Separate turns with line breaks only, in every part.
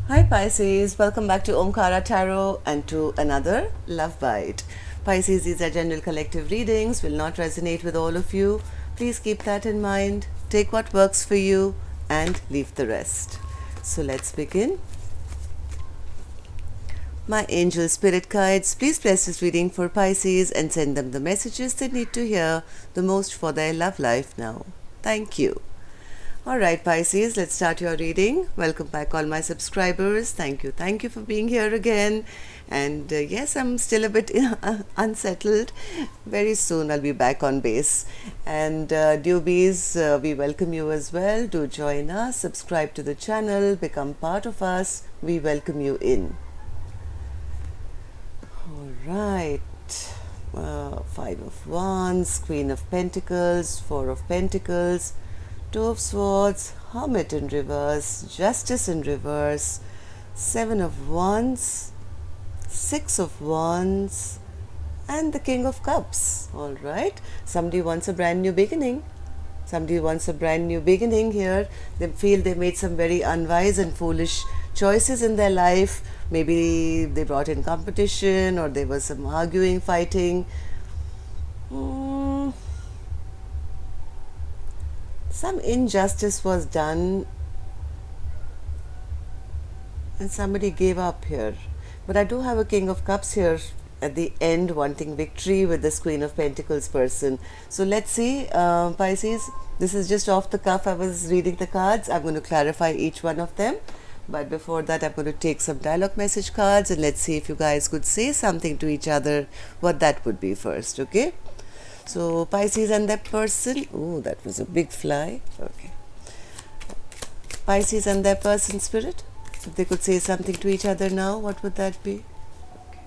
Hi Pisces, welcome back to Omkara Tarot and to another Love Bite. Pisces, these are general collective readings, will not resonate with all of you. Please keep that in mind. Take what works for you and leave the rest. So let's begin. My angel spirit guides, please bless this reading for Pisces and send them the messages they need to hear the most for their love life now. Thank you. Alright Pisces, let's start your reading. Welcome back all my subscribers. Thank you. Thank you for being here again. And yes, I'm still a bit unsettled. Very soon I'll be back on base. And newbies, we welcome you as well. Do join us, subscribe to the channel, become part of us. We welcome you in. Alright. Five of Wands, Queen of Pentacles, Four of Pentacles, Two of Swords, Hermit in reverse, Justice in reverse, Seven of Wands, Six of Wands, and the King of Cups. Alright, somebody wants a brand new beginning. Somebody wants a brand new beginning here. They feel they made some very unwise and foolish choices in their life. Maybe they brought in competition or there was some arguing, fighting. Some injustice was done and somebody gave up here. But I do have a King of Cups here at the end wanting victory with this Queen of Pentacles person. So let's see, Pisces, this is just off the cuff. I was reading the cards. I'm going to clarify each one of them. But before that, I'm going to take some dialogue message cards and let's see if you guys could say something to each other, what that would be first, okay? So Pisces and that person, oh, that was a big fly. Okay. Pisces and their person spirit, if they could say something to each other now, what would that be? Okay.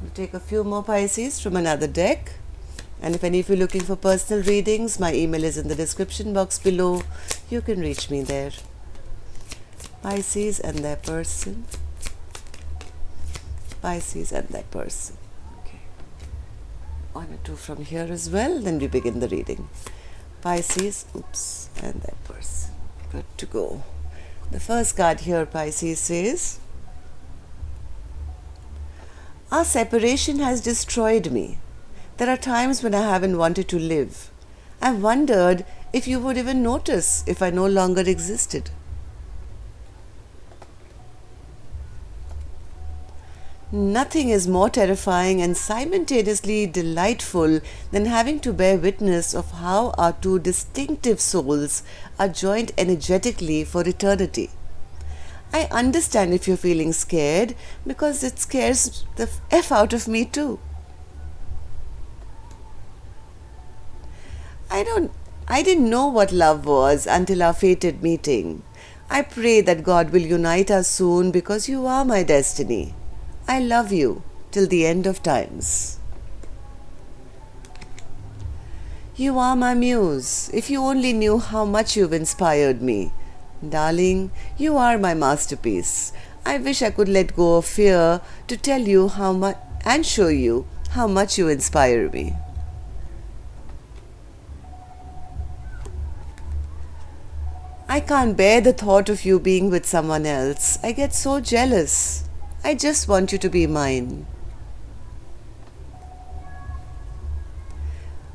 We'll take a few more Pisces from another deck. And if any of you are looking for personal readings, my email is in the description box below. You can reach me there. Pisces and their person. Pisces and their person. One or two from here as well, then we begin the reading. Pisces, and that person. Good to go. The first card here, Pisces, says, our separation has destroyed me. There are times when I haven't wanted to live. I've wondered if you would even notice if I no longer existed. Nothing is more terrifying and simultaneously delightful than having to bear witness of how our two distinctive souls are joined energetically for eternity. I understand if you're feeling scared because it scares the F out of me too. I didn't know what love was until our fated meeting. I pray that God will unite us soon because you are my destiny. I love you till the end of times. You are my muse. If you only knew how much you've inspired me. Darling, you are my masterpiece. I wish I could let go of fear to tell you how much and show you how much you inspire me. I can't bear the thought of you being with someone else. I get so jealous. I just want you to be mine.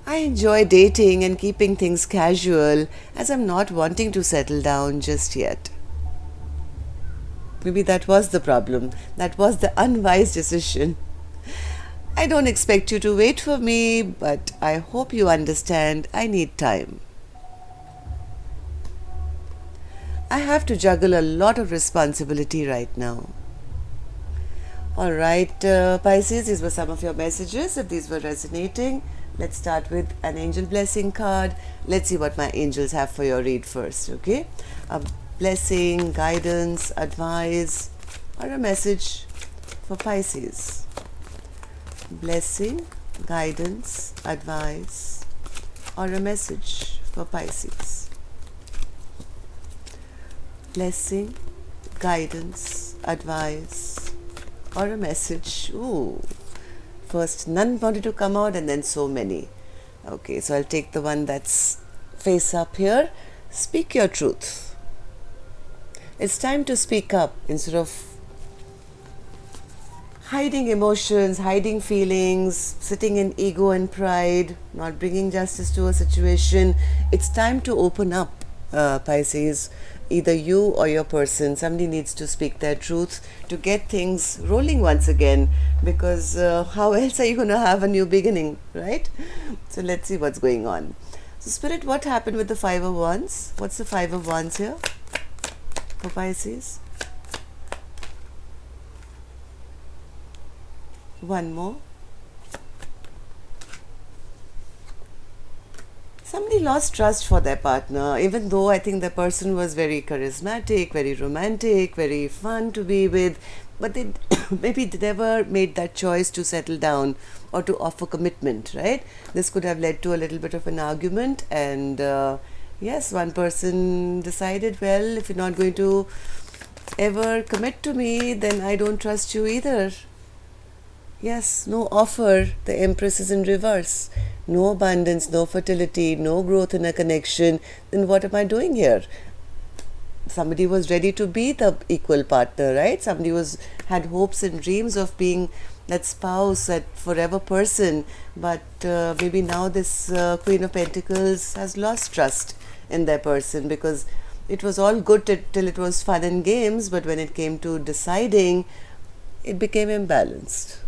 I enjoy dating and keeping things casual as I'm not wanting to settle down just yet. Maybe that was the problem. That was the unwise decision. I don't expect you to wait for me, but I hope you understand I need time. I have to juggle a lot of responsibility right now. Alright, Pisces, these were some of your messages. If these were resonating, let's start with an angel blessing card. Let's see what my angels have for your read first, okay? A blessing, guidance, advice, or a message for Pisces. Blessing, guidance, advice, or a message for Pisces. Blessing, guidance, advice, or a message. Ooh, first none wanted to come out and then so many. Okay, so I'll take the one that's face up here. Speak your truth. It's time to speak up instead of hiding emotions, hiding feelings, sitting in ego and pride, not bringing justice to a situation. It's time to open up, Pisces. Either you or your person, somebody needs to speak their truth to get things rolling once again, because how else are you going to have a new beginning, right? So let's see what's going on. So, Spirit, what happened with the Five of Wands? What's the Five of Wands here for Pisces? One more. Somebody lost trust for their partner, even though I think the person was very charismatic, very romantic, very fun to be with, but they maybe they never made that choice to settle down or to offer commitment, right? This could have led to a little bit of an argument, and yes, one person decided, well, if you're not going to ever commit to me, then I don't trust you either. Yes, no offer. The Empress is in reverse. No abundance, no fertility, no growth in a connection. Then what am I doing here? Somebody was ready to be the equal partner, right? Somebody had hopes and dreams of being that spouse, that forever person. But maybe now this Queen of Pentacles has lost trust in their person, because it was all good till it was fun and games, but when it came to deciding, it became imbalanced.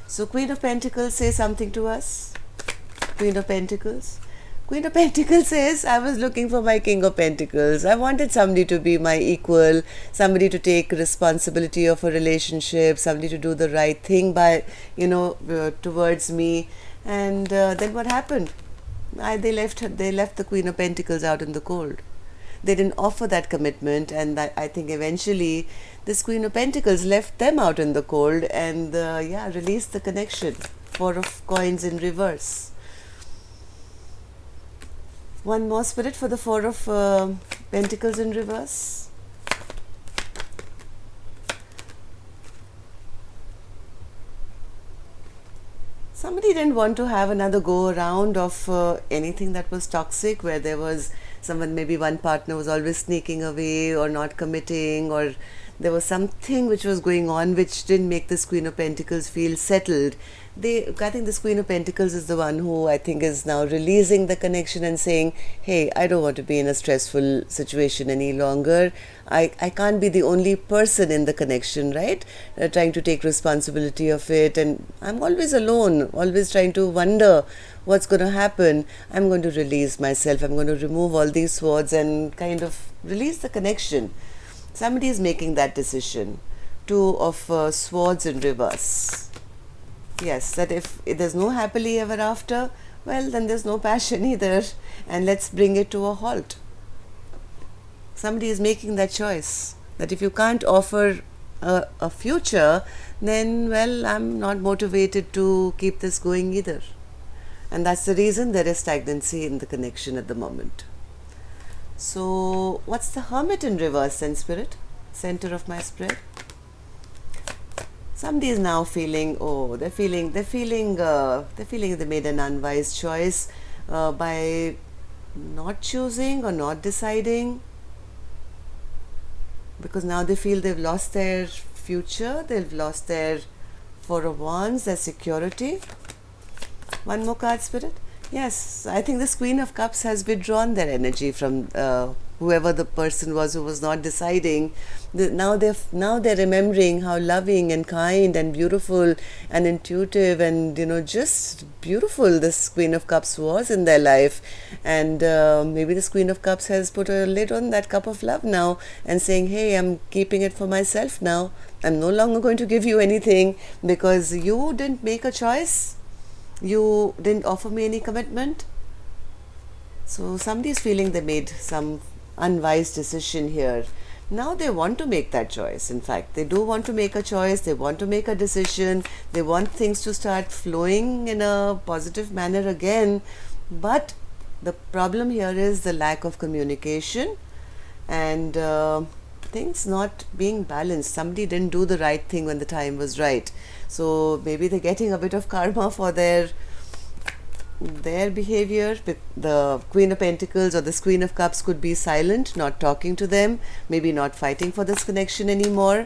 So Queen of Pentacles, say something to us. Queen of Pentacles. Queen of Pentacles says, I was looking for my King of Pentacles. I wanted somebody to be my equal, somebody to take responsibility of a relationship, somebody to do the right thing by, towards me. And then what happened? They left the Queen of Pentacles out in the cold. They didn't offer that commitment, and I think eventually this Queen of Pentacles left them out in the cold and released the connection. Four of Coins in reverse. One more, Spirit, for the Four of Pentacles in reverse. Somebody didn't want to have another go around of anything that was toxic, where there was someone, maybe one partner was always sneaking away or not committing, or there was something which was going on which didn't make this Queen of Pentacles feel settled. I think this Queen of Pentacles is the one who I think is now releasing the connection and saying, hey, I don't want to be in a stressful situation any longer. I can't be the only person in the connection, right? Trying to take responsibility of it, and I'm always alone, always trying to wonder what's going to happen. I'm going to release myself. I'm going to remove all these swords and kind of release the connection. Somebody is making that decision. Two of Swords in reverse. Yes, that if there's no happily ever after, well, then there's no passion either, and let's bring it to a halt. Somebody is making that choice, that if you can't offer a future, then, well, I'm not motivated to keep this going either. And that's the reason there is stagnancy in the connection at the moment. So, what's the Hermit in reverse then, Spirit? Center of my spread. Somebody is now feeling, they're feeling they made an unwise choice by not choosing or not deciding, because now they feel they've lost their future, they've lost their Four of Wands, their security. One more card, Spirit. Yes, I think this Queen of Cups has withdrawn their energy from whoever the person was who was not deciding. Now they're remembering how loving and kind and beautiful and intuitive and just beautiful this Queen of Cups was in their life, and maybe this Queen of Cups has put a lid on that cup of love now and saying, hey, I'm keeping it for myself now. I'm no longer going to give you anything because you didn't make a choice. You didn't offer me any commitment. So somebody is feeling they made some unwise decision here. Now they want to make that choice. In fact, they do want to make a choice. They want to make a decision. They want things to start flowing in a positive manner again. But the problem here is the lack of communication and things not being balanced. Somebody didn't do the right thing when the time was right. So maybe they're getting a bit of karma for their their behavior with the Queen of Pentacles or the Queen of Cups could be silent, not talking to them, maybe not fighting for this connection anymore.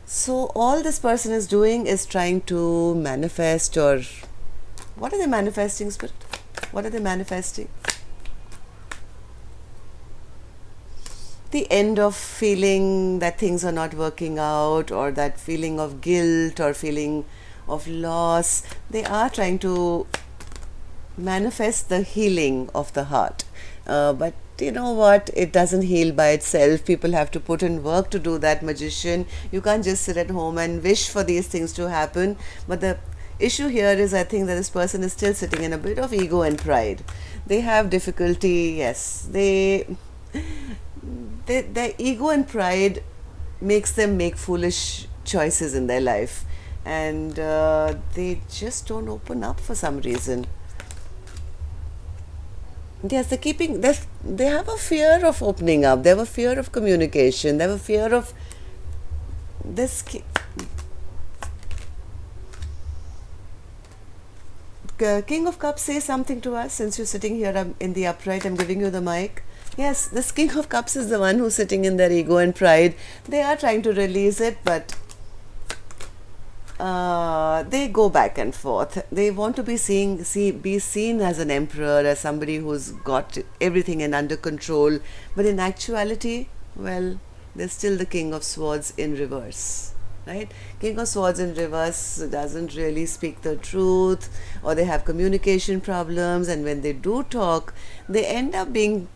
So all this person is doing is trying to manifest, or what are they manifesting, Spirit? What are they manifesting? The end of feeling that things are not working out, or that feeling of guilt or feeling of loss. They are trying to manifest the healing of the heart. But you know what? It doesn't heal by itself. People have to put in work to do that, magician. You can't just sit at home and wish for these things to happen. But the issue here is, I think that this person is still sitting in a bit of ego and pride. They have difficulty, yes. Their ego and pride makes them make foolish choices in their life. And they just don't open up for some reason. Yes, they have a fear of opening up. They have a fear of communication. They have a fear of this. King of Cups, say something to us. Since you're sitting here in the upright, I'm giving you the mic. Yes, this King of Cups is the one who's sitting in their ego and pride. They are trying to release it, but they go back and forth. They want to be seen as an emperor, as somebody who's got everything under control. But in actuality, well, they're still the King of Swords in reverse. Right? King of Swords in reverse doesn't really speak the truth, or they have communication problems, and when they do talk, they end up being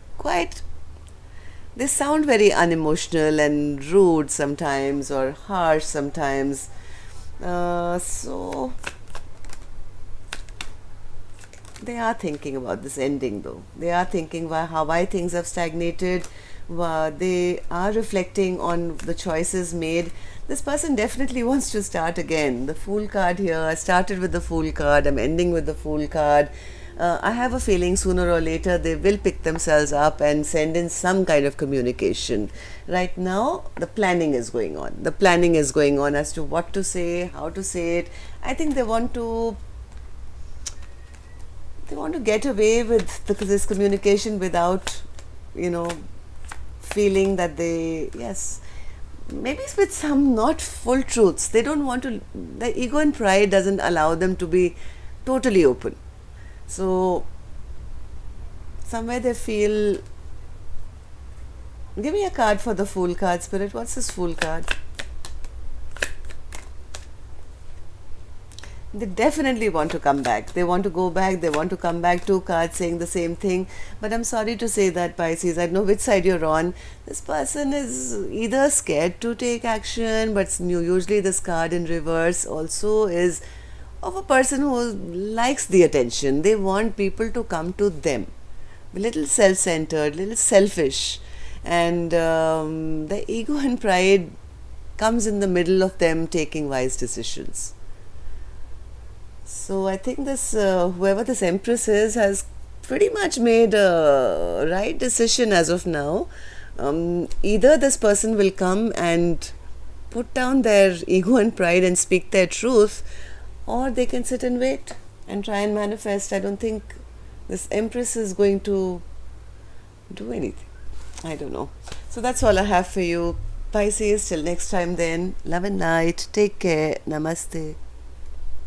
they sound very unemotional and rude sometimes, or harsh sometimes. So they are thinking about this ending, though. They are thinking why things have stagnated. They are reflecting on the choices made. This person definitely wants to start again. The Fool card here, I started with the Fool card, I'm ending with the Fool card. I have a feeling sooner or later they will pick themselves up and send in some kind of communication. Right now, the planning is going on. The planning is going on as to what to say, how to say it. I think they want to get away with this communication without, feeling that maybe with some not full truths. They don't want to, the ego and pride doesn't allow them to be totally open. So somewhere they feel, give me a card for the Fool card, Spirit. What's this Fool card? They definitely want to come back. They want to go back. They want to come back. Two cards saying the same thing. But I'm sorry to say that, Pisces, I know which side you're on. This person is either scared to take action, but usually this card in reverse also is of a person who likes the attention. They want people to come to them. A little self-centered, a little selfish. And the ego and pride comes in the middle of them taking wise decisions. So I think this whoever this Empress is has pretty much made a right decision as of now. Either this person will come and put down their ego and pride and speak their truth, or they can sit and wait and try and manifest. I don't think this Empress is going to do anything. I don't know. So that's all I have for you, Pisces. Till next time then. Love and light. Take care. Namaste.